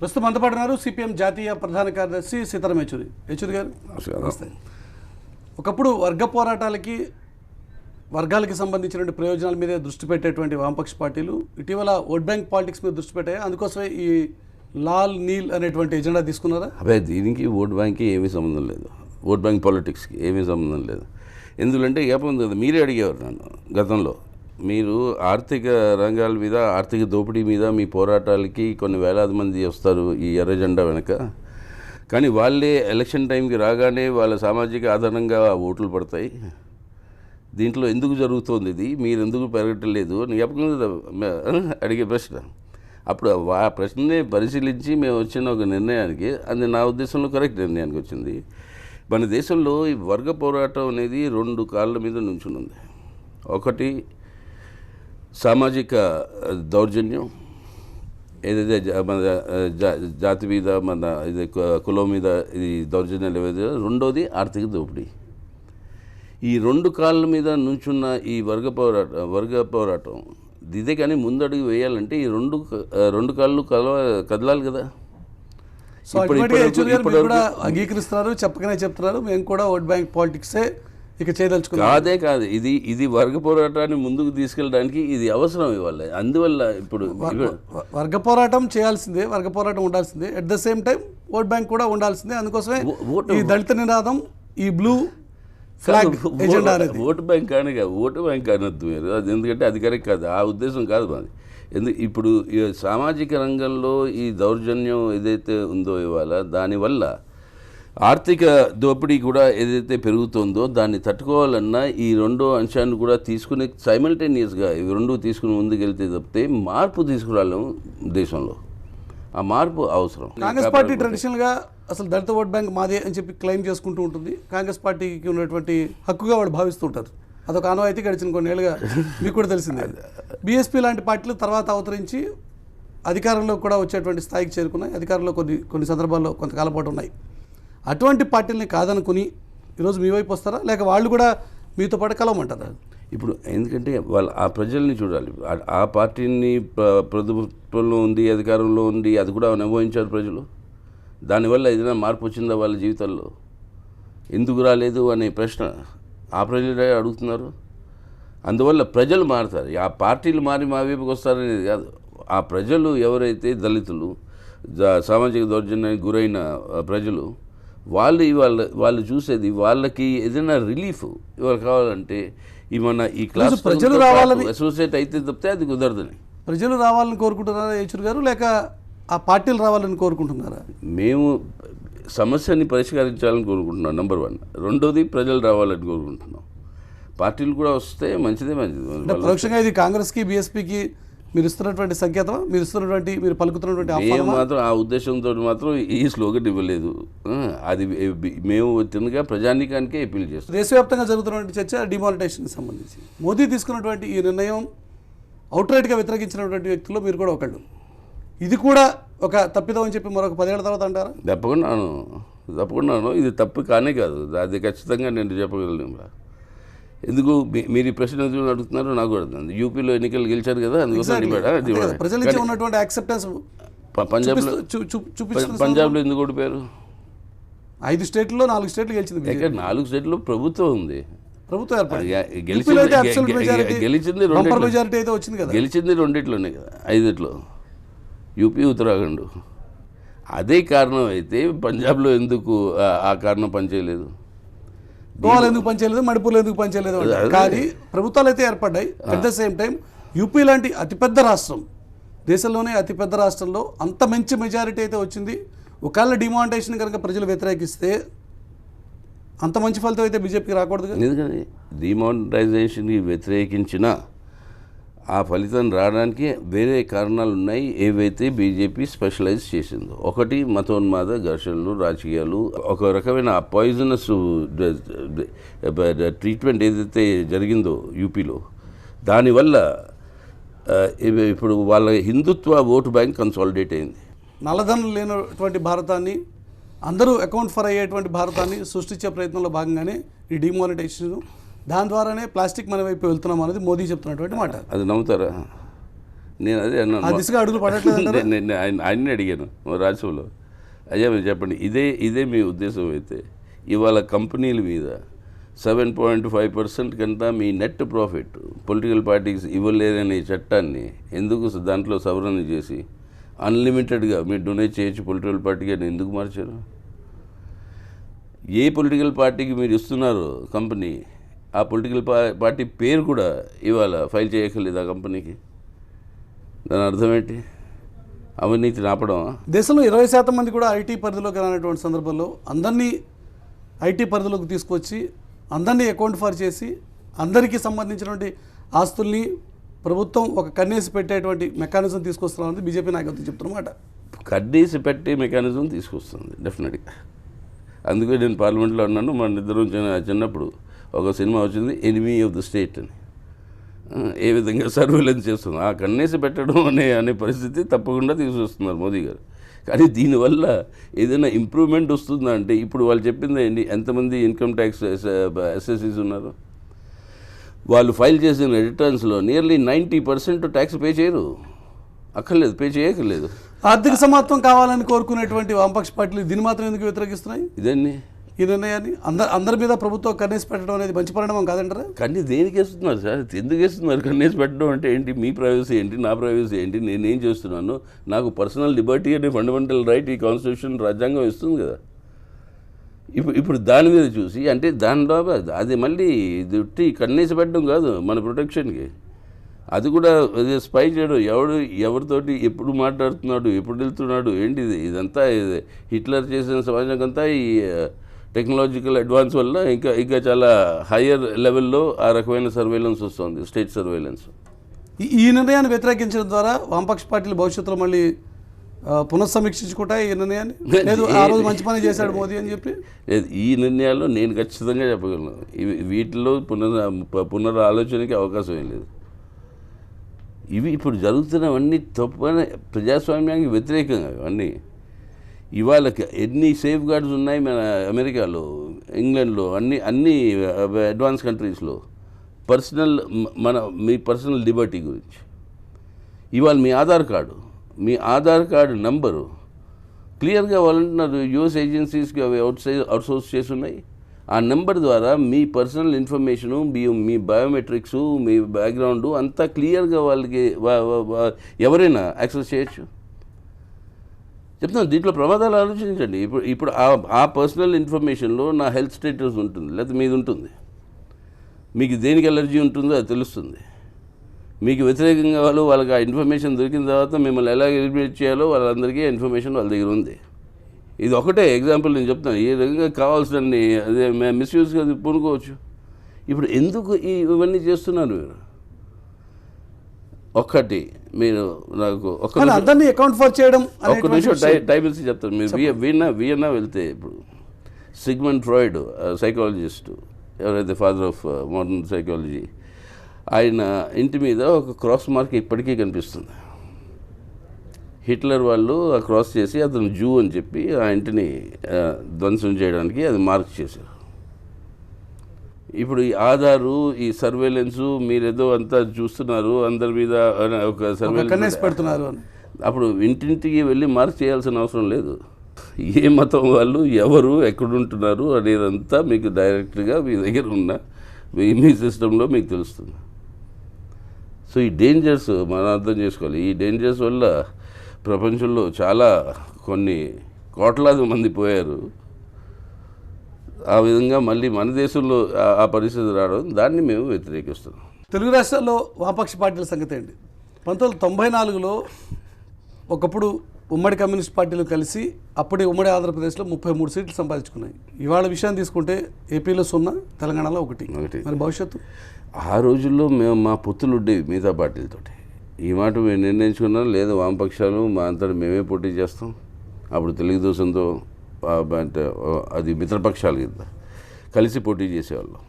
ప్రస్తుతం అంతపడినారు సిపిఎం జాతీయ ప్రధాన కార్యదర్శి సీతారాం యేచూరి. యేచూరి గారు నమస్తే. ఒకప్పుడు వర్గ పోరాటాలకి వర్గాలకి సంబంధించిన ప్రయోజనాల మీదే దృష్టి పెట్టేటువంటి వామపక్ష పార్టీలు ఇటీవల ఓట్ బ్యాంక్ పాలిటిక్స్ మీద దృష్టి పెట్టాయి. అందుకోసమే ఈ లాల్ నీల్ అనేటువంటి ఎజెండా తీసుకున్నారా? అదే దీనికి ఓట్ బ్యాంక్కి ఏమీ సంబంధం లేదు, ఓట్ బ్యాంక్ పాలిటిక్స్కి ఏమీ సంబంధం లేదు. ఎందుకంటే ఏముంది కదా, మీరే అడిగేవారు నన్ను గతంలో, మీరు ఆర్థిక రంగాల మీద, ఆర్థిక దోపిడీ మీద మీ పోరాటాలకి కొన్ని వేలాది మంది వస్తారు ఈ ఎర్ర జెండా వెనక, కానీ వాళ్ళే ఎలక్షన్ టైంకి రాగానే వాళ్ళ సామాజిక ఆధారంగా ఓట్లు పడతాయి. దీంట్లో ఎందుకు జరుగుతోంది ఇది, మీరు ఎందుకు పెరగట్లేదు అని అడిగే ప్రశ్న. అప్పుడు ఆ ప్రశ్ననే పరిశీలించి మేము వచ్చిన ఒక నిర్ణయానికి, అది నా ఉద్దేశంలో కరెక్ట్ నిర్ణయానికి వచ్చింది. మన దేశంలో ఈ వర్గ పోరాటం అనేది రెండు కాళ్ళ మీద నుంచునుంది. ఒకటి సామాజిక దౌర్జన్యం, ఏదైతే మన జాతి మీద, మన ఇది కులం మీద ఇది దౌర్జన్యాలు ఏవైతే, రెండోది ఆర్థిక దోపిడీ. ఈ రెండు కాళ్ళ మీద నుంచున్న ఈ వర్గ పోరాటం ఇదే. కానీ ముందడుగు వేయాలంటే ఈ రెండు కాళ్ళు కదలాలి కదా. అంగీకరిస్తున్నారు, చెప్పకనే చెప్తున్నారు, మేము కూడా ఓట్ బ్యాంక్ పాలిటిక్సే ఇక చేయదలుచుకున్నాం. కాదు, ఇది వర్గ పోరాటాన్ని ముందుకు తీసుకెళ్ళడానికి ఇది అవసరం ఇవ్వాలి. అందువల్ల ఇప్పుడు వర్గ పోరాటం చేయాల్సిందే, వర్గ పోరాటం ఉండాల్సిందే, at the same time vote bank కూడా ఉండాల్సిందే. అందుకోసమే ఈ దళిత నినాదం, ఈ బ్లూ ఫ్లాగ్ ఎజెండా అనేది. ఓటు బ్యాంక్ అనొద్దు మీరు, అది ఎందుకంటే అది కరెక్ట్ కాదు, ఆ ఉద్దేశం కాదు మాది. ఇప్పుడు సామాజిక రంగంలో ఈ దౌర్జన్యం ఏదైతే ఉందో ఇవాళ, దానివల్ల ఆర్థిక దోపిడీ కూడా ఏదైతే పెరుగుతుందో దాన్ని తట్టుకోవాలన్నా ఈ రెండో అంశాన్ని కూడా తీసుకుని సైమల్టేనియస్గా ఇవి రెండు తీసుకుని ముందుకెళ్తే తప్పితే మార్పు తీసుకురాలేము దేశంలో. ఆ మార్పు అవసరం. కాంగ్రెస్ పార్టీ ట్రెడిషనల్గా అసలు దళిత ఓట్ బ్యాంక్ మాదే అని చెప్పి క్లెయిమ్ చేసుకుంటూ ఉంటుంది. కాంగ్రెస్ పార్టీకి ఉన్నటువంటి హక్కుగా వాళ్ళు భావిస్తుంటారు. అదొక ఆనవాయితీ గడిచిన కొన్నేళ్ళుగా మీకు కూడా తెలిసిందే. బీఎస్పీ లాంటి పార్టీలు తర్వాత అవతరించి అధికారంలో కూడా వచ్చేటువంటి స్థాయికి చేరుకున్నాయి. అధికారంలో కొన్ని సందర్భాల్లో కొంతకాలం పాటు ఉన్నాయి. అటువంటి పార్టీలని కాదనుకుని ఈరోజు మీ వైపు వస్తారా, లేక వాళ్ళు కూడా మీతో పాటు కలవమంటారా? ఇప్పుడు ఎందుకంటే వాళ్ళు ఆ ప్రజల్ని చూడాలి. ఆ పార్టీని ప్రభుత్వంలో ఉంది, అధికారంలో ఉంది, అది కూడా అనుభవించారు ప్రజలు. దానివల్ల ఏదైనా మార్పు వచ్చిందా వాళ్ళ జీవితాల్లో? ఎందుకు రాలేదు అనే ప్రశ్న ఆ ప్రజలే అడుగుతున్నారు. అందువల్ల ప్రజలు మారుతారు. ఆ పార్టీలు మారి మా వైపుకి వస్తారనేది కాదు. ఆ ప్రజలు ఎవరైతే దళితులు, సామాజిక దౌర్జన్యానికి గురైన ప్రజలు, వాళ్ళు చూసేది, వాళ్ళకి ఏదైనా రిలీఫ్ ఇవాళ కావాలంటే ఈ క్లాస్ ప్రజలు రావాలని అసోసియేట్ అయితే తప్పితే అది కుదరదని. ప్రజలు రావాలని కోరుకుంటున్నారా యేచూరి గారు, లేక ఆ పార్టీలు రావాలని కోరుకుంటున్నారా? మేము సమస్యని పరిష్కరించాలని కోరుకుంటున్నాం, నెంబర్ 1. రెండోది ప్రజలు రావాలని కోరుకుంటున్నాం. పార్టీలు కూడా వస్తే మంచిదే. పరోక్షంగా ఇది కాంగ్రెస్కి, బీఎస్పీకి మీరు ఇస్తున్నటువంటి సంకేతం, మీరు పలుకుతున్నటువంటి మాత్రం ఆ ఉద్దేశంతో మాత్రం ఈ స్లోగన్ ఇవ్వలేదు. అది మేము తిన్నగా ప్రజానీకానికే అప్పీల్ చేస్తాం. దేశవ్యాప్తంగా జరుగుతున్నటువంటి చర్చ డిమానిటైజేషన్కి సంబంధించి మోదీ తీసుకున్నటువంటి ఈ నిర్ణయం అవుట్రైట్గా వ్యతిరేకించినటువంటి వ్యక్తుల్లో మీరు కూడా ఒకళ్ళు. ఇది కూడా ఒక తప్పిదం అని చెప్పి మరొక 10 ఏళ్ల తర్వాత అంటారా? తప్పకుండాను. ఇది తప్పు కానే కాదు, అది ఖచ్చితంగా నేను చెప్పగలను. ఎందుకు మీరు ఈ ప్రశ్న అడుగుతున్నారో నాకు అడుగుతుంది. యూపీలో ఎన్నికలు గెలిచారు కదా, అందుకోసం ప్రజల నుంచి ఉన్నటువంటి యాక్సెప్టెన్స్ పంజాబ్లో ఎందుకు ఓడిపోయారు? 5 స్టేట్లలో 4 స్టేట్లు గెలిచింది. 4 స్టేట్లో ప్రభుత్వం ఉంది, గెలిచింది 2 కదా, 5 యూపీ, ఉత్తరాఖండ్. అదే కారణం అయితే పంజాబ్లో ఎందుకు ఆ కారణం పనిచేయలేదు? గోవాలో ఎందుకు పనిచేయలేదు, మణిపూర్లో ఎందుకు పనిచేయలేదు? కానీ ప్రభుత్వాలు అయితే ఏర్పడ్డాయి. At the same time UP లాంటి అతిపెద్ద రాష్ట్రం, దేశంలోనే అతిపెద్ద రాష్ట్రంలో అంత మంచి మెజారిటీ అయితే వచ్చింది. ఒకవేళ డిమానిటైజేషన్ కనుక ప్రజలు వ్యతిరేకిస్తే అంత మంచి ఫలితం అయితే బీజేపీకి రాకూడదు. ఎందుకని డిమానిటైజేషన్కి వ్యతిరేకించిన ఆ ఫలితం రావడానికి వేరే కారణాలు ఉన్నాయి, ఏవైతే బీజేపీ స్పెషలైజ్ చేసిందో. ఒకటి మతోన్మాద ఘర్షణలు, రాజకీయాలు, ఒక రకమైన పాయిజనస్ ట్రీట్మెంట్ ఏదైతే జరిగిందో యూపీలో, దానివల్ల ఇప్పుడు వాళ్ళ హిందుత్వ ఓటు బ్యాంక్ కన్సాలిడేట్ అయింది. నల్లధనం లేనటువంటి భారతాన్ని, అందరూ అకౌంట్ ఫర్ అయ్యేటువంటి భారతాన్ని సృష్టించే ప్రయత్నంలో భాగంగానే ఈ డిమానిటైజేషన్, దాని ద్వారానే ప్లాస్టిక్ మన వైపు వెళ్తున్నాం అనేది మోదీ చెప్తున్నటువంటి మాట. అది నమ్ముతారా? నేను అదే ఆ అన్నాను, దిశగా అడుగులు పడట్లేదు. నేను ఆయన్ని అడిగాను రాజ్యసభలో, అయ్యా మీరు చెప్పండి, ఇదే మీ ఉద్దేశం అయితే ఇవాళ కంపెనీల మీద 7.5% కంటే మీ నెట్ ప్రాఫిట్ పొలిటికల్ పార్టీస్ ఇవ్వలేరనే చట్టాన్ని ఎందుకు దాంట్లో సవరణ చేసి అన్లిమిటెడ్గా మీరు డొనేట్ చేయొచ్చు పొలిటికల్ పార్టీకి అని ఎందుకు మార్చారు? ఏ పొలిటికల్ పార్టీకి మీరు ఇస్తున్నారో కంపెనీ, ఆ పొలిటికల్ పార్టీ పేరు కూడా ఇవాళ ఫైల్ చేయక్కర్లేదు ఆ కంపెనీకి. దాని అర్థం ఏంటి? అవినీతి నాపడం. దేశంలో 20% మంది కూడా ఐటీ పరిధిలోకి రానటువంటి సందర్భంలో అందరినీ ఐటీ పరిధిలోకి తీసుకొచ్చి అందరినీ అకౌంట్ ఫర్ చేసి అందరికీ సంబంధించినటువంటి ఆస్తుల్ని ప్రభుత్వం ఒక కన్నేసి పెట్టేటువంటి మెకానిజం తీసుకొస్తున్నామని బీజేపీ నాయకత్వం చెప్తున్నమాట. కడ్డేసి పెట్టే మెకానిజం తీసుకొస్తుంది డెఫినెట్గా. అందుకే నేను పార్లమెంట్లో అన్నాను, మన ఇద్దరం చిన్నప్పుడు ఒక సినిమా వచ్చింది ఎనిమీ ఆఫ్ ద స్టేట్ అని. ఏ విధంగా సర్వేలెన్స్ చేస్తుంది, ఆ కన్నేసి పెట్టడం అనే పరిస్థితి తప్పకుండా తీసుకొస్తున్నారు మోదీ గారు. కానీ దీనివల్ల ఏదైనా ఇంప్రూవ్మెంట్ వస్తుందా అంటే, ఇప్పుడు వాళ్ళు చెప్పింది ఏంటి, ఎంతమంది ఇన్కమ్ ట్యాక్స్ ఎస్ఎస్సీస్ ఉన్నారు, వాళ్ళు ఫైల్ చేసిన రిటర్న్స్లో నియర్లీ 90% ట్యాక్స్ పే చేయరు, అక్కర్లేదు, పే చేయక్కర్లేదు. ఆర్థిక సమానత్వం కావాలని కోరుకునేటువంటి వామపక్ష పార్టీలు దీన్ని మాత్రం ఎందుకు వ్యతిరేకిస్తున్నాయి? ఇదన్నీ ఈ నిర్ణయాన్ని అందరి మీద ప్రభుత్వం కన్నేసి పెట్టడం అనేది మంచి పరిణామం కాదంటారా? కానీ దేనికి వేస్తున్నారు సార్? ఎందుకు వేస్తున్నారు కన్నేసి పెట్టడం అంటే? ఏంటి మీ ప్రైవసీ ఏంటి, నా ప్రైవసీ ఏంటి, నేనేం చేస్తున్నాను, నాకు పర్సనల్ లిబర్టీ అనే ఫండమెంటల్ రైట్ ఈ కాన్స్టిట్యూషన్ రాజ్యాంగం ఇస్తుంది కదా. ఇప్పుడు దాని మీద చూసి అంటే దానిలో అది మళ్ళీ దుట్టి కన్నేసి పెట్టడం కాదు, మన ప్రొటెక్షన్కి. అది కూడా అదే స్పై చేయడం, ఎవరితోటి ఎప్పుడు మాట్లాడుతున్నాడు, ఎప్పుడు వెళ్తున్నాడు, ఏంటిది, ఇదంతా హిట్లర్ చేసిన సమాజంకంతా ఈ టెక్నాలజికల్ అడ్వాన్స్ వల్ల ఇంకా చాలా హయ్యర్ లెవెల్లో ఆ రకమైన సర్వేలెన్స్ వస్తుంది, స్టేట్ సర్వేలెన్స్. ఈ నిర్ణయాన్ని వ్యతిరేకించడం ద్వారా వామపక్ష పార్టీలు భవిష్యత్తులో మళ్ళీ పునఃసమీక్షించుకుంటాయి ఈ నిర్ణయాన్ని. లేదు ఆ రోజు మంచి పని చేశాడు మోదీ అని చెప్పి. లేదు, ఈ నిర్ణయాల్లో నేను ఖచ్చితంగా చెప్పగలను, వీటిలో పునరాలోచనకి అవకాశం ఏం లేదు. ఇవి ఇప్పుడు జరుగుతున్నవన్నీ తప్పని ప్రజాస్వామ్యానికి వ్యతిరేకంగా ఇవన్నీ. ఇవాళ ఎన్ని సేఫ్ గార్డ్స్ ఉన్నాయి మన అమెరికాలో, ఇంగ్లాండ్లో, అన్ని అడ్వాన్స్ కంట్రీస్లో మీ పర్సనల్ లిబర్టీ గురించి. ఇవాళ మీ ఆధార్ కార్డు నంబరు క్లియర్గా వాళ్ళంటున్నారు, యూఎస్ ఏజెన్సీస్కి అవి అవుట్సోర్స్ చేసి ఉన్నాయి. ఆ నెంబర్ ద్వారా మీ పర్సనల్ ఇన్ఫర్మేషను, మీ బయోమెట్రిక్స్, మీ బ్యాక్గ్రౌండ్ అంతా క్లియర్గా వాళ్ళకి ఎవరైనా యాక్సెస్ చేయొచ్చు. చెప్తాను, దీంట్లో ప్రమాదాలు ఆలోచించండి. ఇప్పుడు ఆ పర్సనల్ ఇన్ఫర్మేషన్లో నా హెల్త్ స్టేటస్ ఉంటుంది, లేకపోతే మీది ఉంటుంది, మీకు దేనికి ఎలర్జీ ఉంటుందో అది తెలుస్తుంది. మీకు వ్యతిరేకంగా వాళ్ళకి ఆ ఇన్ఫర్మేషన్ దొరికిన తర్వాత మిమ్మల్ని ఎలా ఎలిమినేట్ చేయాలో వాళ్ళందరికీ ఇన్ఫర్మేషన్ వాళ్ళ దగ్గర ఉంది. ఇది ఒకటే ఎగ్జాంపుల్ నేను చెప్తాను. ఏ రకంగా కావాల్సినన్ని అదే మిస్యూజ్గా పూనుకోవచ్చు. ఇప్పుడు ఎందుకు ఇవన్నీ చేస్తున్నారు మీరు? ఒక్కటి మీరు నాకు అందరినీ అకౌంట్ ఫర్ చేయడం ఒక్క నిమిషం టైం ఇచ్చి చెప్తాను. మీరు వియన్నా వెళ్తే ఇప్పుడు సిగ్మండ్ ఫ్రాయిడ్ సైకాలజిస్టు, ఎవరైతే ఫాదర్ ఆఫ్ మోడర్న్ సైకాలజీ, ఆయన ఇంటి మీద ఒక క్రాస్ మార్క్ ఇప్పటికీ కనిపిస్తుంది. హిట్లర్ వాళ్ళు ఆ క్రాస్ చేసి అతను జూ అని చెప్పి ఆ ఇంటిని ధ్వంసం చేయడానికి అది మార్క్ చేశారు. ఇప్పుడు ఈ ఆధారు, ఈ సర్వేలెన్సు మీరేదో అంతా చూస్తున్నారు, అందరి మీద ఒక సర్వేలెన్స్ పెడుతున్నారు. అప్పుడు ఇంటింటికి వెళ్ళి మార్క్ చేయాల్సిన అవసరం లేదు. ఏ మతం వాళ్ళు, ఎవరు, ఎక్కడుంటున్నారు అనేదంతా మీకు డైరెక్ట్గా మీ దగ్గర ఉన్న మీ సిస్టంలో మీకు తెలుస్తుంది. సో ఈ డేంజర్స్ మనం అర్థం చేసుకోవాలి. ఈ డేంజర్స్ వల్ల ప్రపంచంలో చాలా కొన్ని కోట్లాది మంది పోయారు. ఆ విధంగా మళ్ళీ మన దేశంలో ఆ పరిస్థితి రావడం, దాన్ని మేము వ్యతిరేకిస్తున్నాం. తెలుగు రాష్ట్రాల్లో వామపక్ష పార్టీల సంగతి ఏంటి? 1994లో ఒకప్పుడు ఉమ్మడి కమ్యూనిస్ట్ పార్టీలు కలిసి అప్పటి ఉమ్మడి ఆంధ్రప్రదేశ్లో 33 సీట్లు సంపాదించుకున్నాయి. ఇవాళ విషయాన్ని తీసుకుంటే ఏపీలో 0, తెలంగాణలో 1. మరి భవిష్యత్తు? ఆ రోజుల్లో మేము మా పొత్తులు ఉండేవి మిగతా పార్టీలతోటి. ఈ మాట మేము నిర్ణయించుకున్నాం, లేదా వామపక్షాలు మా అంతటా మేమే పోటీ చేస్తాం. అప్పుడు తెలుగుదేశంతో అంటే అది మిత్రపక్షాల కింద కలిసి పోటీ చేసేవాళ్ళం.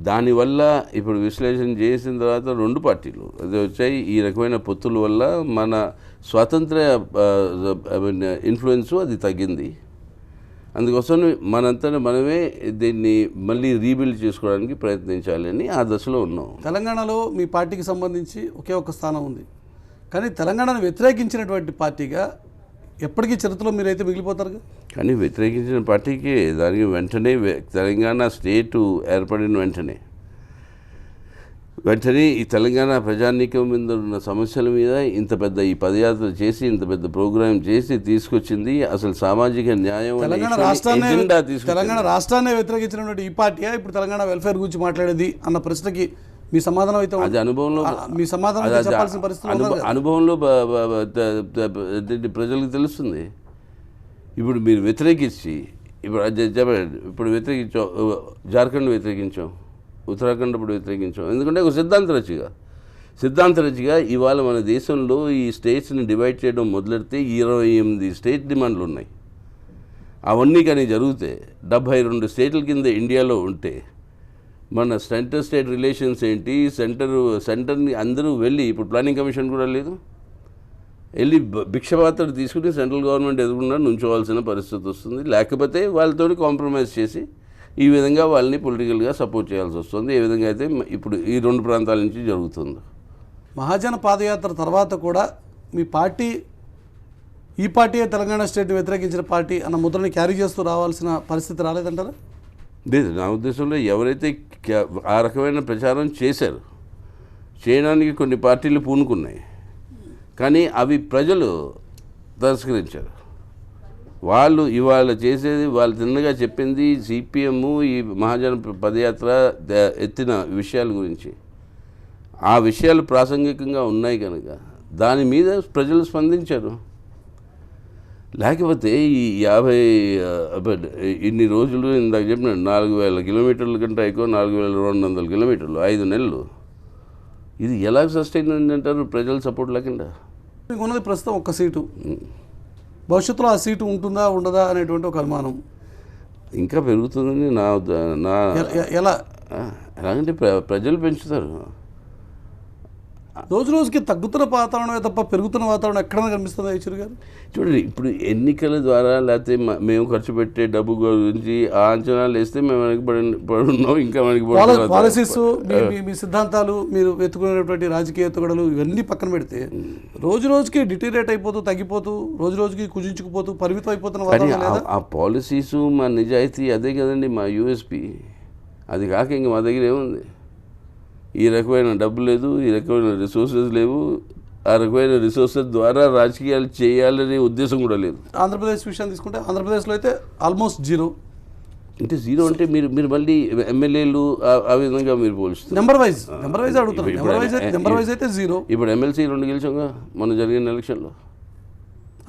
దానివల్ల ఇప్పుడు విశ్లేషణ చేసిన తర్వాత 2 పార్టీలు అది వచ్చాయి. ఈ రకమైన పొత్తుల వల్ల మన స్వాతంత్ర ఇన్ఫ్లుయెన్స్ అది తగ్గింది. అందుకోసం మనంతా మనమే దీన్ని మళ్ళీ రీబిల్డ్ చేసుకోవడానికి ప్రయత్నించాలని ఆ దశలో ఉన్నాం. తెలంగాణలో మీ పార్టీకి సంబంధించి ఒకే ఒక స్థానం ఉంది. కానీ తెలంగాణను వ్యతిరేకించినటువంటి పార్టీగా ఎప్పటికీ చరిత్రలో మీరైతే మిగిలిపోతారు. కానీ వ్యతిరేకించిన పార్టీకి దానికి వెంటనే తెలంగాణ స్టేటు ఏర్పడిన వెంటనే ఈ తెలంగాణ ప్రజానీకం మీద ఉన్న సమస్యల మీద ఇంత పెద్ద ఈ పదయాత్ర చేసి ఇంత పెద్ద ప్రోగ్రాం చేసి తీసుకొచ్చింది. అసలు సామాజిక న్యాయం తెలంగాణ రాష్ట్రాన్ని వ్యతిరేకించినటువంటి ఈ పార్టీయా ఇప్పుడు తెలంగాణ వెల్ఫేర్ గురించి మాట్లాడేది అన్న ప్రశ్నకి మీ సమాధానం అయితే అది అనుభవంలో మీ సమాధానం చెప్పాల్సిన పరిస్థితి అనుభవంలో ప్రజలకు తెలుస్తుంది. ఇప్పుడు మీరు వ్యతిరేకించి ఇప్పుడు వ్యతిరేకించాం, జార్ఖండ్ వ్యతిరేకించాం, ఉత్తరాఖండ్ ఇప్పుడు వ్యతిరేకించాం. ఎందుకంటే ఒక సిద్ధాంత రచిగా ఇవాళ మన దేశంలో ఈ స్టేట్స్ని డివైడ్ చేయడం మొదలెడితే 28 స్టేట్ డిమాండ్లు ఉన్నాయి. అవన్నీ కానీ జరిగితే 72 స్టేట్ల కింద ఇండియాలో ఉంటే మన సెంటర్ స్టేట్ రిలేషన్స్ ఏంటి, సెంటర్ని అందరూ వెళ్ళి ఇప్పుడు ప్లానింగ్ కమిషన్ కూడా లేదు, వెళ్ళి భిక్షపాత్ర తీసుకుని సెంట్రల్ గవర్నమెంట్ ఎదురుకుండా నుంచోవాల్సిన పరిస్థితి వస్తుంది. లేకపోతే వాళ్ళతో కాంప్రమైజ్ చేసి ఈ విధంగా వాళ్ళని పొలిటికల్గా సపోర్ట్ చేయాల్సి వస్తుంది. ఏ విధంగా అయితే ఇప్పుడు ఈ 2 ప్రాంతాల నుంచి జరుగుతుంది. మహాజన పాదయాత్ర తర్వాత కూడా మీ పార్టీ ఈ పార్టీయే తెలంగాణ స్టేట్ని వ్యతిరేకించిన పార్టీ అన్న ముద్రని క్యారీ చేస్తూ రావాల్సిన పరిస్థితి రాలేదంటారా? లేదు, నా ఉద్దేశంలో ఎవరైతే ఆ రకమైన ప్రచారం చేశారు, చేయడానికి కొన్ని పార్టీలు పూనుకున్నాయి, కానీ అవి ప్రజలు తిరస్కరించారు. వాళ్ళు ఇవాళ చేసేది వాళ్ళు తిన్నగా చెప్పింది సిపిఎం ఈ మహాజన పదయాత్ర ఎత్తిన విషయాల గురించి. ఆ విషయాలు ప్రాసంగికంగా ఉన్నాయి కనుక దాని మీద ప్రజలు స్పందించారు. లేకపోతే ఈ 50 ఇన్ని రోజులు ఇందాక చెప్పిన 4000 కిలోమీటర్ల కంటే ఎక్కువ, 4200 కిలోమీటర్లు 5 నెలలు, ఇది ఎలా సస్టైన్ అంటారు ప్రజల సపోర్ట్ లేకుండా? మీకు ఉన్నది ప్రస్తుతం ఒక్క సీటు, భవిష్యత్తులో ఆ సీటు ఉంటుందా ఉండదా అనేటువంటి ఒక అనుమానం ఇంకా పెరుగుతుందని ఎలా ఎలాగంటే ప్రజలు పెంచుతారు. రోజు రోజుకి తగ్గుతున్న వాతావరణమే తప్ప పెరుగుతున్న వాతావరణం ఎక్కడైనా కనిపిస్తుందా ఈశ్వర్ గారు? చూడండి, ఇప్పుడు ఎన్నికల ద్వారా లేకపోతే మేము ఖర్చు పెట్టే డబ్బు గురించి ఆ అంచనాలు వేస్తే మేము వెనక్కి పడున్నాం. ఇంకా మనకి పాలసీస్, మీ సిద్ధాంతాలు, మీరు వెతుకునేటువంటి రాజకీయ ఎత్తుగడలు ఇవన్నీ పక్కన పెడితే రోజు రోజుకి డిటీరియేట్ అయిపోతూ, తగ్గిపోతూ, రోజు రోజుకి కుజించుకుపోతూ, పరిమితం అయిపోతున్న వాతావరణం. ఆ పాలసీసు మా నిజాయితీ అదే కదండి మా యూఎస్పీ. అది కాక ఇంక మా దగ్గర ఏముంది? ఈ రకమైన డబ్బు లేదు, ఈ రకమైన రిసోర్సెస్ లేవు, ఆ రకమైన రిసోర్సెస్ ద్వారా రాజకీయాలు చేయాలనే ఉద్దేశం కూడా లేదు. ఆంధ్రప్రదేశ్ విషయాన్ని తీసుకుంటే ఆంధ్రప్రదేశ్లో అయితే ఆల్మోస్ట్ జీరో. అంటే జీరో అంటే మీరు మళ్ళీ ఎమ్మెల్యేలు ఆ విధంగా మీరు పోలుస్తారు. నెంబర్ వైజ్ అడుగుతారు. నెంబర్ వైజ్ అయితే జీరో. ఇప్పుడు ఎమ్మెల్సీ 2 గెలిచాంగా మన జరిగిన ఎలక్షన్లో.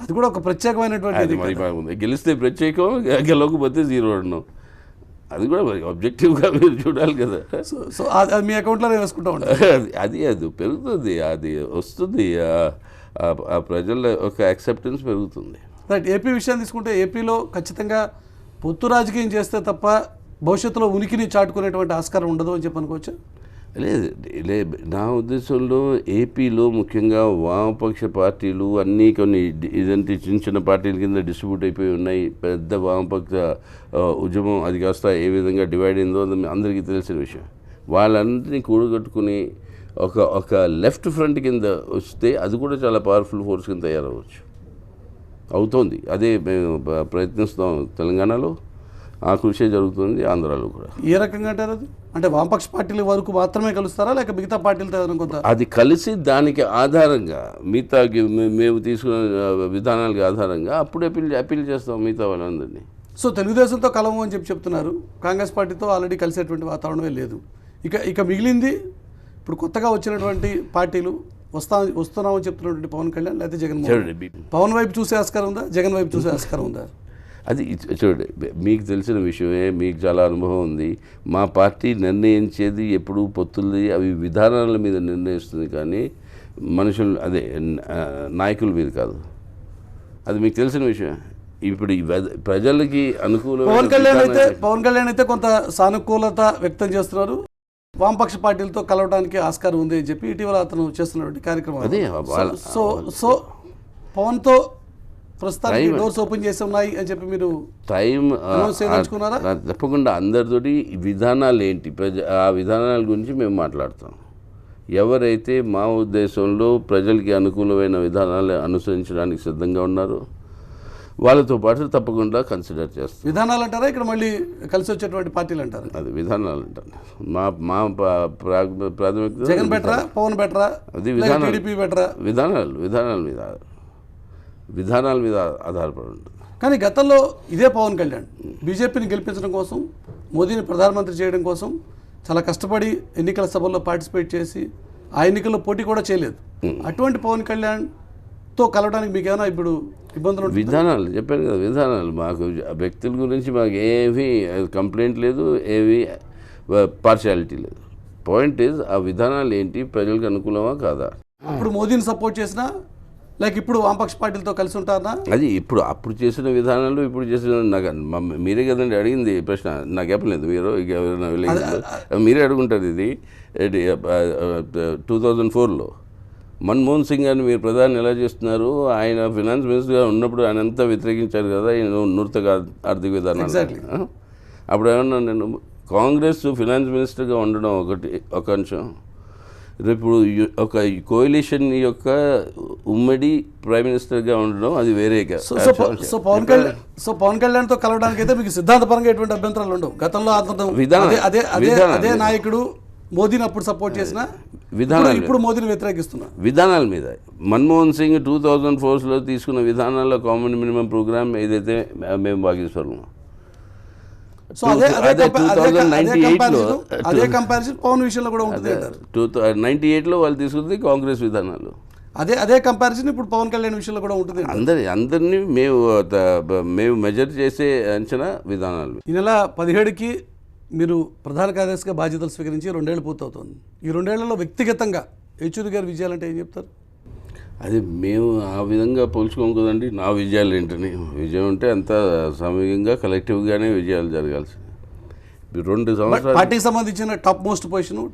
అది కూడా ఒక ప్రత్యేకమైనటువంటి గెలిస్తే ప్రత్యేకం, గెలవకపోతే జీరో అన్నాం. అది కూడా మరి ఆబ్జెక్టివ్గా మీరు చూడాలి కదా. సో అది మీ అకౌంట్లో వేసుకుంటా ఉంటారు. అది పెరుగుతుంది, అది వస్తుంది, ఆ ప్రజల ఒక యాక్సెప్టెన్స్ పెరుగుతుంది. రైట్. ఏపీ విషయాన్ని తీసుకుంటే ఏపీలో ఖచ్చితంగా పొత్తు రాజకీయం చేస్తే తప్ప భవిష్యత్తులో ఉనికిని చాటుకునేటువంటి ఆస్కారం ఉండదు అని చెప్పి అనుకోవచ్చు. లేదు, నా ఉద్దేశంలో ఏపీలో ముఖ్యంగా వామపక్ష పార్టీలు అన్నీ కొన్ని ఇదంటే చిన్న పార్టీల కింద డిస్ట్రిబ్యూట్ అయిపోయి ఉన్నాయి. పెద్ద వామపక్ష ఉద్యమం అది కాస్త ఏ విధంగా డివైడ్ అయిందో అందరికీ తెలిసిన విషయం. వాళ్ళందరినీ కూడగట్టుకుని ఒక లెఫ్ట్ ఫ్రంట్ కింద వస్తే అది కూడా చాలా పవర్ఫుల్ ఫోర్స్ కింద తయారవచ్చు, అవుతోంది. అదే మేము ప్రయత్నిస్తాం తెలంగాణలో, ఆ కృషి జరుగుతుంది ఆంధ్రాలో కూడా. ఏ రకంగా అంటారు అది? అంటే వామపక్ష పార్టీల వరకు మాత్రమే కలుస్తారా, లేక మిగతా పార్టీలతో కొంత అది కలిసి దానికి ఆధారంగా మిగతా మేము తీసుకున్న విధానాలకి ఆధారంగా అప్పుడు అప్పీల్ చేస్తాం మిగతా వాళ్ళందరినీ. సో తెలుగుదేశంతో కలము అని చెప్తున్నారు, కాంగ్రెస్ పార్టీతో ఆల్రెడీ కలిసేటువంటి వాతావరణమే లేదు. ఇక మిగిలింది ఇప్పుడు కొత్తగా వచ్చినటువంటి పార్టీలు వస్తున్నామని చెప్తున్నటువంటి పవన్ కళ్యాణ్, లేకపోతే జగన్మోహన్. పవన్ వైపు చూసే ఆస్కారం ఉందా, జగన్ వైపు చూసే ఆస్కారం ఉందా? అది చూడండి, మీకు తెలిసిన విషయమే, మీకు చాలా అనుభవం ఉంది. మా పార్టీ నిర్ణయించేది ఎప్పుడు పొత్తుల్ది అవి విధానాల మీద నిర్ణయిస్తుంది, కానీ మనుషులు అదే నాయకుల మీద కాదు. అది మీకు తెలిసిన విషయం. ఇప్పుడు ప్రజలకి అనుకూల పవన్ కళ్యాణ్ అయితే కొంత సానుకూలత వ్యక్తం చేస్తున్నారు, వామపక్ష పార్టీలతో కలవడానికి ఆస్కారం ఉంది అని చెప్పి ఇటీవల అతను చేస్తున్నటువంటి కార్యక్రమం. అదే సో పవన్తో ప్రస్తుతానికి డోర్స్ ఓపెన్ చేసి ఉన్నాయి అని చెప్పి మీరు టైం తప్పకుండా అందరితోటి విధానాలు ఏంటి, ఆ విధానాల గురించి మేము మాట్లాడతాం. ఎవరైతే మా ఉద్దేశంలో ప్రజలకి అనుకూలమైన విధానాలు అనుసరించడానికి సిద్ధంగా ఉన్నారో వాళ్ళతో పాటు తప్పకుండా కన్సిడర్ చేస్తాం. విధానాలు అంటారా ఇక్కడ మళ్ళీ కలిసి వచ్చేటువంటి పార్టీలు అంటారు? అది విధానాలు అంటారు. మా ప్రాథమిక జగన్ బెటరా, పవన్ బెటరా, అది విధానాలు, టీడీపీ బెటరా? విధానాల మీద ఆధారపడి ఉంటుంది. కానీ గతంలో ఇదే పవన్ కళ్యాణ్ బీజేపీని గెలిపించడం కోసం, మోదీని ప్రధానమంత్రి చేయడం కోసం చాలా కష్టపడి ఎన్నికల సభల్లో పార్టిసిపేట్ చేసి ఆ ఎన్నికల్లో పోటీ కూడా చేయలేదు. అటువంటి పవన్ కళ్యాణ్తో కలవడానికి మీకు ఏమైనా ఇప్పుడు ఇబ్బందులు? విధానాలు చెప్పాను కదా, విధానాలు. మాకు వ్యక్తుల గురించి మాకు ఏమీ కంప్లైంట్ లేదు, ఏవి పార్షియాలిటీ లేదు. పాయింట్ ఈజ్ ఆ విధానాలు ఏంటి, ప్రజలకు అనుకూలమా కాదా. ఇప్పుడు మోదీని సపోర్ట్ చేసినా లైక్ ఇప్పుడు వామపక్ష పార్టీలతో కలిసి ఉంటారా? అది అప్పుడు చేసిన విధానాలు ఇప్పుడు చేసిన నాకు మీరే కదండి అడిగింది ప్రశ్న, నాకు చెప్పలేదు. మీరు మీరే అడుగుంటారు. ఇది 2004లో మన్మోహన్ సింగ్ గారిని మీరు ప్రధాని ఎలా చేస్తున్నారు, ఆయన ఫినాన్స్ మినిస్టర్గా ఉన్నప్పుడు ఆయన అంతా వ్యతిరేకించారు కదా ఆయన నూతన ఆర్థిక విధానాలు. అప్పుడు ఏమన్నా నేను కాంగ్రెస్ ఫినాన్స్ మినిస్టర్గా ఉండడం ఒక అంశం, ఇప్పుడు ఒక కోalition యొక్క ఉమ్మడి ప్రైమ్ మినిస్టర్గా ఉండడం అది వేరే. సో పవన్ కళ్యాణ్తో కలవడానికి అయితే మీకు సిద్ధాంతపరంగా ఎటువంటి అభ్యంతరాలు ఉండవు. గతంలో అదే నాయకుడు మోదీని అప్పుడు సపోర్ట్ చేసిన విధానాలు ఇప్పుడు మోదీని వ్యతిరేకిస్తున్నా విధానాల మీద. మన్మోహన్ సింగ్ 2004లో తీసుకున్న విధానాల్లో కామన్ మినిమం ప్రోగ్రామ్ ఏదైతే మేము భాగస్వామ్యం. సో అదే కంపారిజన్ పవన్ విషయంలో కూడా ఉంటుంది. 98లో వాళ్ళు తీసుకుంది కాంగ్రెస్ విధానాలు. అదే కంపారిజన్ ఇప్పుడు పవన్ కళ్యాణ్ విషయంలో కూడా ఉంటుంది. అందరినీ మేము మెజర్ చేసే అంచనా విధానాలు. ఈ నెల 17కి మీరు ప్రధాన కార్యదర్శిగా బాధ్యతలు స్వీకరించి 2 ఏళ్ళు పూర్తవుతుంది. ఈ 2 ఏళ్లలో వ్యక్తిగతంగా యేచూరి గారి విజయాలంటే ఏం చెప్తారు? అది మేము ఆ విధంగా పోల్చుకోము కదండి. నా విజయాలు ఏంటని, విజయం అంటే అంతా సామూహికంగా కలెక్టివ్గానే విజయాలు జరగాల్సింది. 2 సంవత్సరాలు పార్టీకి సంబంధించిన top most position,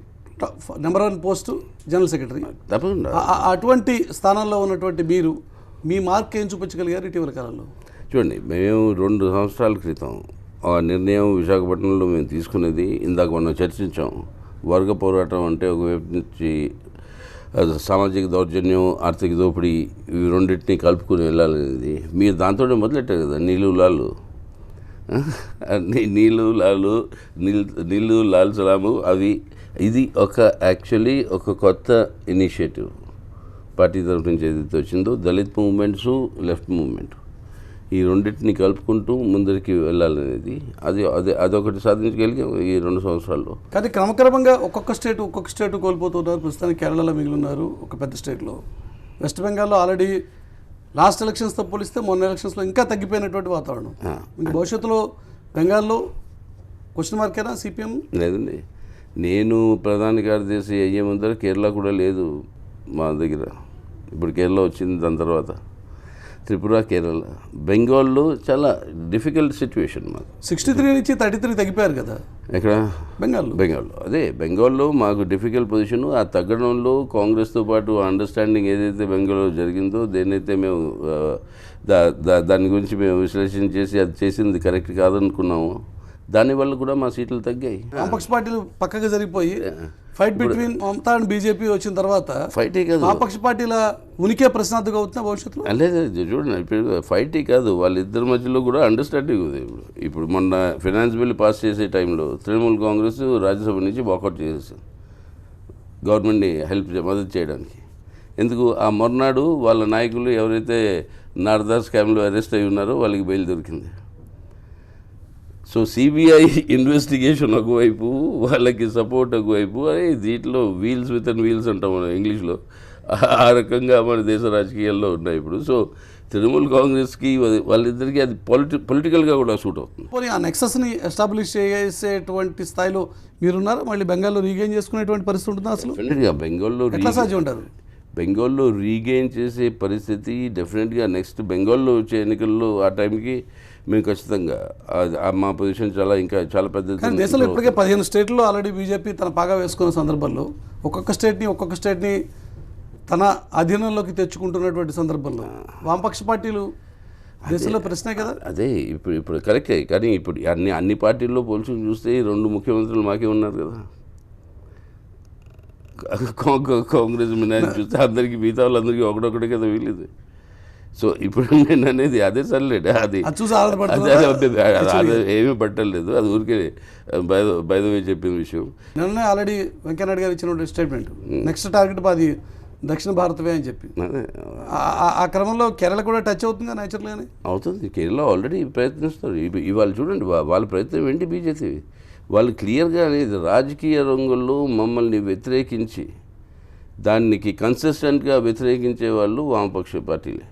number 1 post general secretary. తప్పకుండా అటువంటి స్థానంలో ఉన్నటువంటి మీరు మీ మార్క్ ఏం చూపించగలిగారు ఇటీవల కాలంలో? చూడండి, మేము 2 సంవత్సరాల క్రితం ఆ నిర్ణయం విశాఖపట్నంలో మేము తీసుకునేది ఇందాక మనం చర్చించాం. వర్గ పోరాటం అంటే ఒకవైపు నుంచి సామాజిక దౌర్జన్యం, ఆర్థిక దోపిడీ, ఇవి రెండింటినీ కలుపుకుని వెళ్ళాలనేది. మీరు దాంతోనే మొదలెట్టారు కదా, నీళ్ళు లాల్ సలాము అవి. ఇది యాక్చువల్లీ ఒక కొత్త ఇనిషియేటివ్ పార్టీ తరఫు నుంచి ఏదైతే వచ్చిందో, దళిత్ మూవ్మెంట్స్, లెఫ్ట్ మూవ్మెంట్, ఈ రెండింటిని కలుపుకుంటూ ముందరికి వెళ్ళాలనేది. అదొకటి సాధించగలిగాం ఈ 2 సంవత్సరాల్లో. కానీ క్రమక్రమంగా ఒక్కొక్క స్టేట్ కోల్పోతున్నారు. ప్రస్తుతానికి కేరళలో మిగిలిన్నారు ఒక పెద్ద స్టేట్లో. వెస్ట్ బెంగాల్లో ఆల్రెడీ లాస్ట్ ఎలక్షన్స్తో పోలిస్తే మొన్న ఎలక్షన్స్లో ఇంకా తగ్గిపోయినటువంటి వాతావరణం. ఇంక భవిష్యత్తులో బెంగాల్లో క్వశ్చన్ మార్కేనా సిపిఎం? లేదండి, నేను ప్రధాన కార్యదర్శి అయ్యే ముందర కేరళ కూడా లేదు మా దగ్గర. ఇప్పుడు కేరళ వచ్చింది, దాని తర్వాత త్రిపుర, కేరళ. బెంగాల్లో చాలా డిఫికల్ట్ సిచ్యువేషన్ మాకు. 63 నుంచి 33 తగ్గిపోయారు కదా ఎక్కడ? బెంగాల్లో. అదే బెంగాల్లో మాకు డిఫికల్ట్ పొజిషన్. ఆ తగ్గడంలో కాంగ్రెస్తో పాటు అండర్స్టాండింగ్ ఏదైతే బెంగాల్లో జరిగిందో, దేన్నైతే మేము దాని గురించి మేము విశ్లేషణ చేసి అది చేసింది కరెక్ట్ కాదనుకున్నాము, దానివల్ల కూడా మా సీట్లు తగ్గాయి. వామపక్ష పార్టీలు పక్కగా జరిగిపోయి fight between Mamata and BJP వచ్చిన తర్వాత ఫైటే కాదు, వామపక్ష పార్టీల ఉనికే ప్రశ్నార్థకం అవుతున్నా భవిష్యత్తులో. లేదు చూడండి, ఇప్పుడు ఫైటే కాదు, వాళ్ళిద్దరి మధ్యలో కూడా అండర్స్టాండింగ్ ఉంది. ఇప్పుడు మొన్న ఫైనాన్స్ బిల్ పాస్ చేసే టైంలో తృణమూల్ కాంగ్రెస్ రాజ్యసభ నుంచి వాకౌట్ చేసేసింది గవర్నమెంట్ని మద్దతు చేయడానికి. ఎందుకు? ఆ మొన్నాడు వాళ్ళ నాయకులు ఎవరైతే నార్దా స్కామ్లో అరెస్ట్ అయి ఉన్నారో వాళ్ళకి బెయిల్ దొరికింది. సో సిబిఐ ఇన్వెస్టిగేషన్ ఒకవైపు, వాళ్ళకి సపోర్ట్ ఒకవైపు. అరే దీంట్లో వీల్స్ విత్ అండ్ వీల్స్ అంటాం మనం ఇంగ్లీష్లో. ఆ రకంగా మన దేశ రాజకీయాల్లో ఉన్నాయి ఇప్పుడు. సో తృణమూల్ కాంగ్రెస్కి వాళ్ళిద్దరికీ అది పొలిటికల్గా కూడా సూట్ అవుతుంది. పోనీ ఆ నెక్సస్ని ఎస్టాబ్లిష్ చేసేటువంటి స్థాయిలో మీరున్నారు, మళ్ళీ బెంగాల్లో రీగెయిన్ చేసుకునేటువంటి పరిస్థితి ఉంటుందా అసలు? డెఫినెట్గా బెంగాల్లో ఎట్లా సాధ్యం ఉంటారు? బెంగాల్లో రీగెయిన్ చేసే పరిస్థితి డెఫినెట్గా నెక్స్ట్ బెంగాల్లో వచ్చే ఎన్నికల్లో ఆ టైంకి మేము ఖచ్చితంగా మా పొజిషన్ ఇంకా చాలా పెద్ద. దేశంలో ఇప్పటికే 15 స్టేట్లో ఆల్రెడీ బీజేపీ తన పాగా వేసుకున్న సందర్భంలో ఒక్కొక్క స్టేట్ని తన అధీనంలోకి తెచ్చుకుంటున్నటువంటి సందర్భంలో వామపక్ష పార్టీలు దేశంలో ప్రశ్నే కదా. అదే ఇప్పుడు కరెక్టే, కానీ ఇప్పుడు అన్ని పార్టీల్లో పోల్చుకుని చూస్తే 2 ముఖ్యమంత్రులు మాకే ఉన్నారు కదా. కాంగ్రెస్ మినాయి చూస్తే అందరికీ మిగతా వాళ్ళందరికీ ఒకటొకటి కదా వీలేదు. సో ఇప్పుడు నేను అనేది అదే సర్లేండి, అది అది చూసి ఆధారపడుతుంది. అదే ఏమీ పట్టలేదు, అది ఊరికే బై ద వే చెప్పిన విషయం. నిన్ననే ఆల్రెడీ వెంకయ్యనాయుడు గారు ఇచ్చిన స్టేట్మెంట్ నెక్స్ట్ టార్గెట్ మాది దక్షిణ భారతమే అని చెప్పి, ఆ క్రమంలో కేరళ కూడా టచ్ అవుతుంది నేచురల్గానే అవుతుంది. కేరళ ఆల్రెడీ ప్రయత్నిస్తారు. ఇవాళ చూడండి వాళ్ళ ప్రయత్నం ఏంటి, బీజేపీ వాళ్ళు క్లియర్గా అనేది రాజకీయ రంగంలో మమ్మల్ని వ్యతిరేకించి దానికి కన్సిస్టెంట్గా వ్యతిరేకించే వాళ్ళు వామపక్ష పార్టీలే.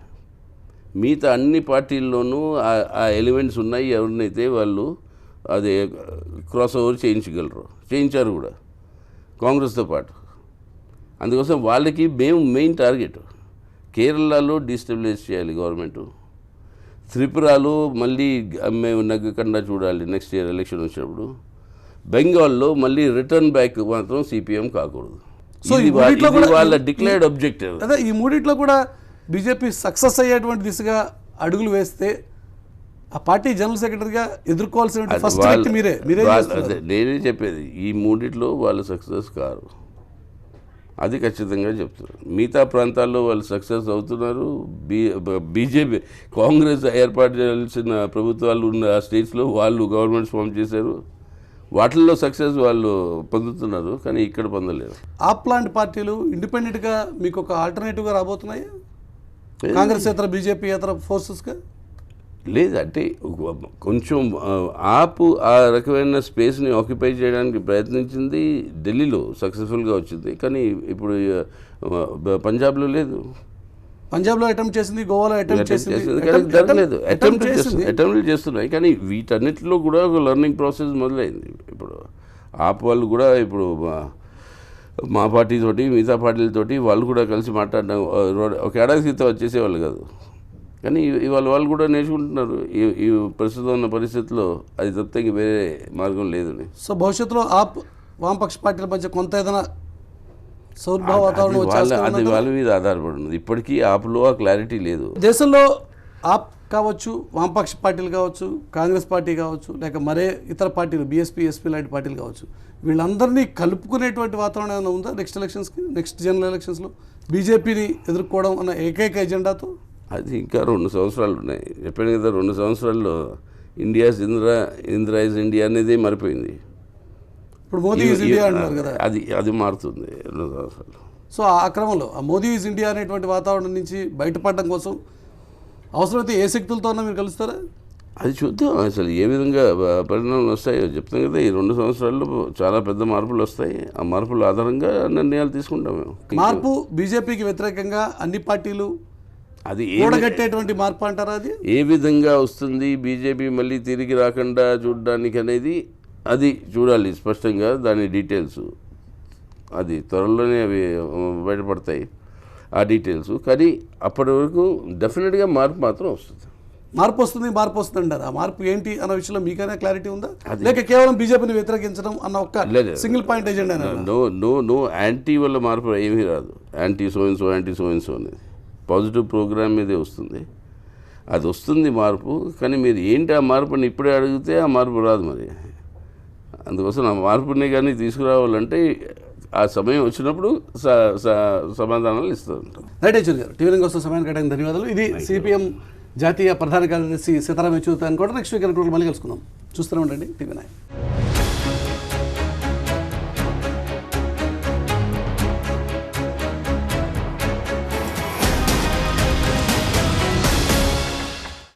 మిగతా అన్ని పార్టీల్లోనూ ఆ ఎలిమెంట్స్ ఉన్నాయి. ఎవరినైతే వాళ్ళు అదే క్రాస్ ఓవర్ చేయించారు కూడా కాంగ్రెస్తో పాటు. అందుకోసం వాళ్ళకి మేము మెయిన్ టార్గెట్ కేరళలో డిస్టెబిలైజ్ చేయాలి గవర్నమెంట్, త్రిపురలో మళ్ళీ మేము నగ్గకుండా చూడాలి నెక్స్ట్ ఇయర్ ఎలక్షన్ వచ్చినప్పుడు, బెంగాల్లో మళ్ళీ రిటర్న్ బ్యాక్ మాత్రం సిపిఎం కాకూడదు. సో వాళ్ళ డిక్లేర్డ్ ఆబ్జెక్టివ్. అదే ఈ మూడిట్లో కూడా బీజేపీ సక్సెస్ అయ్యేటువంటి దిశగా అడుగులు వేస్తే ఆ పార్టీ జనరల్ సెక్రటరీగా ఎదుర్కోవాల్సిన ఫస్ట్ వ్యక్తి మీరే. నేనే చెప్పేది ఈ మూడిట్లో వాళ్ళు సక్సెస్ కారు, అది ఖచ్చితంగా చెప్తున్నారు. మిగతా ప్రాంతాల్లో వాళ్ళు సక్సెస్ అవుతున్నారు. బీజేపీ కాంగ్రెస్ ఏర్పాటు చేయాల్సిన ప్రభుత్వాలు ఉన్న స్టేట్స్లో వాళ్ళు గవర్నమెంట్స్ ఫామ్ చేశారు, వాటిల్లో సక్సెస్ వాళ్ళు పొందుతున్నారు, కానీ ఇక్కడ పొందలేరు. ఆప్ లాంటి పార్టీలు ఇండిపెండెంట్గా మీకు ఒక ఆల్టర్నేటివ్గా రాబోతున్నాయి కాంగ్రెస్ ఇతర బీజేపీ ఇతర ఫోర్సెస్గా? లేదు, అంటే కొంచెం ఆపు ఆ రకమైన స్పేస్ని ఆక్యుపై చేయడానికి ప్రయత్నించింది ఢిల్లీలో, సక్సెస్ఫుల్గా వచ్చింది. కానీ ఇప్పుడు పంజాబ్లో లేదు. పంజాబ్లో అటెంప్ట్ చేసింది, గోవాలో అటెంప్ట్ చేసింది, కానీ జరగలేదు. అటెంప్ట్లు చేస్తున్నాయి, కానీ వీటన్నిటిలో కూడా ఒక లెర్నింగ్ ప్రాసెస్ మొదలైంది. ఇప్పుడు ఆప్ వాళ్ళు కూడా ఇప్పుడు మా పార్టీతోటి మిగతా పార్టీలతోటి వాళ్ళు కూడా కలిసి మాట్లాడడం ఒక ఏడాది క్రితం వచ్చేసేవాళ్ళు కాదు, కానీ ఇవాళ వాళ్ళు కూడా నేర్చుకుంటున్నారు. ఈ ప్రస్తుతం ఉన్న పరిస్థితుల్లో అది తప్పితే ఇంక వేరే మార్గం లేదని. సో భవిష్యత్తులో ఆప్ వామపక్ష పార్టీల మధ్య కొంత ఏదైనా సౌర్భావ వాతావరణం అది వాళ్ళ మీద ఆధారపడి ఉన్నది. ఇప్పటికీ ఆప్లో ఆ క్లారిటీ లేదు. దేశంలో ఆప్ కావచ్చు, వామపక్ష పార్టీలు కావచ్చు, కాంగ్రెస్ పార్టీ కావచ్చు, లేక మరే ఇతర పార్టీలు బీఎస్పీ ఎస్పీ లాంటి పార్టీలు కావచ్చు, వీళ్ళందరినీ కలుపుకునేటువంటి వాతావరణం ఏమైనా ఉందా నెక్స్ట్ ఎలక్షన్స్కి, నెక్స్ట్ జనరల్ ఎలక్షన్స్లో బీజేపీని ఎదుర్కోవడం అన్న ఏకైక ఎజెండాతో? అది ఇంకా 2 సంవత్సరాలు ఉన్నాయి. చెప్పాను కదా, 2 సంవత్సరాల్లో ఇందిరా ఇస్ ఇండియా అనేది మారిపోయింది. ఇప్పుడు మోదీ ఈజ్ ఇండియా అంటున్నారు కదా, అది మారుతుంది 2 సంవత్సరాలు. సో ఆ క్రమంలో ఆ మోదీ ఈజ్ ఇండియా అనేటువంటి వాతావరణం నుంచి బయటపడడం కోసం అవసరమైతే ఏ శక్తులతో మీరు కలుస్తారా? అది చూద్దాం అసలు ఏ విధంగా పరిణామాలు వస్తాయో. చెప్తాం కదా, ఈ 2 సంవత్సరాల్లో చాలా పెద్ద మార్పులు వస్తాయి. ఆ మార్పుల ఆధారంగా నిర్ణయాలు తీసుకుంటాం మేము. మార్పు బీజేపీకి వ్యతిరేకంగా అన్ని పార్టీలు అది కూడగట్టేటువంటి మార్పు అంటారా? అది ఏ విధంగా వస్తుంది, బీజేపీ మళ్ళీ తిరిగి రాకుండా చూడడానికి అనేది అది చూడాలి స్పష్టంగా. దాని డీటెయిల్స్ అది త్వరలోనే అవి బయటపడతాయి ఆ డీటెయిల్స్. కానీ అప్పటి వరకు డెఫినెట్గా మార్పు మాత్రం వస్తుంది. మార్పు వస్తుంది అంటారు. ఆ మార్పు ఏంటి అన్న విషయంలో మీకైనా క్లారిటీ ఉందా, లేక కేవలం బీజేపీని వ్యతిరేకించడం అన్న ఒక్క single point agenda? No anti వల్ల మార్పు ఏమీ రాదు. యాంటీ సోయిన్సో అనేది పాజిటివ్ ప్రోగ్రామ్ మీదే వస్తుంది. అది వస్తుంది మార్పు. కానీ మీరు ఏంటి ఆ మార్పుని ఇప్పుడే అడిగితే ఆ మార్పు రాదు. మరి అందుకోసం ఆ మార్పుని కానీ తీసుకురావాలంటే ఆ సమయం వచ్చినప్పుడు సమాధానాలు ఇస్తూ ఉంటాం. రైట్ యచూరి గారు, టీవీ కోసం సమయాన్ని కేటాయిన ధన్యవాదాలు. ఇది సిపిఎం జాతీయ ప్రధాన కార్యదర్శి సీతారాం యచూరి కూడా నెక్స్ట్ వీక్ మళ్ళీ కలుసుకుందాం. చూస్తూనే ఉండండి టీవీ9.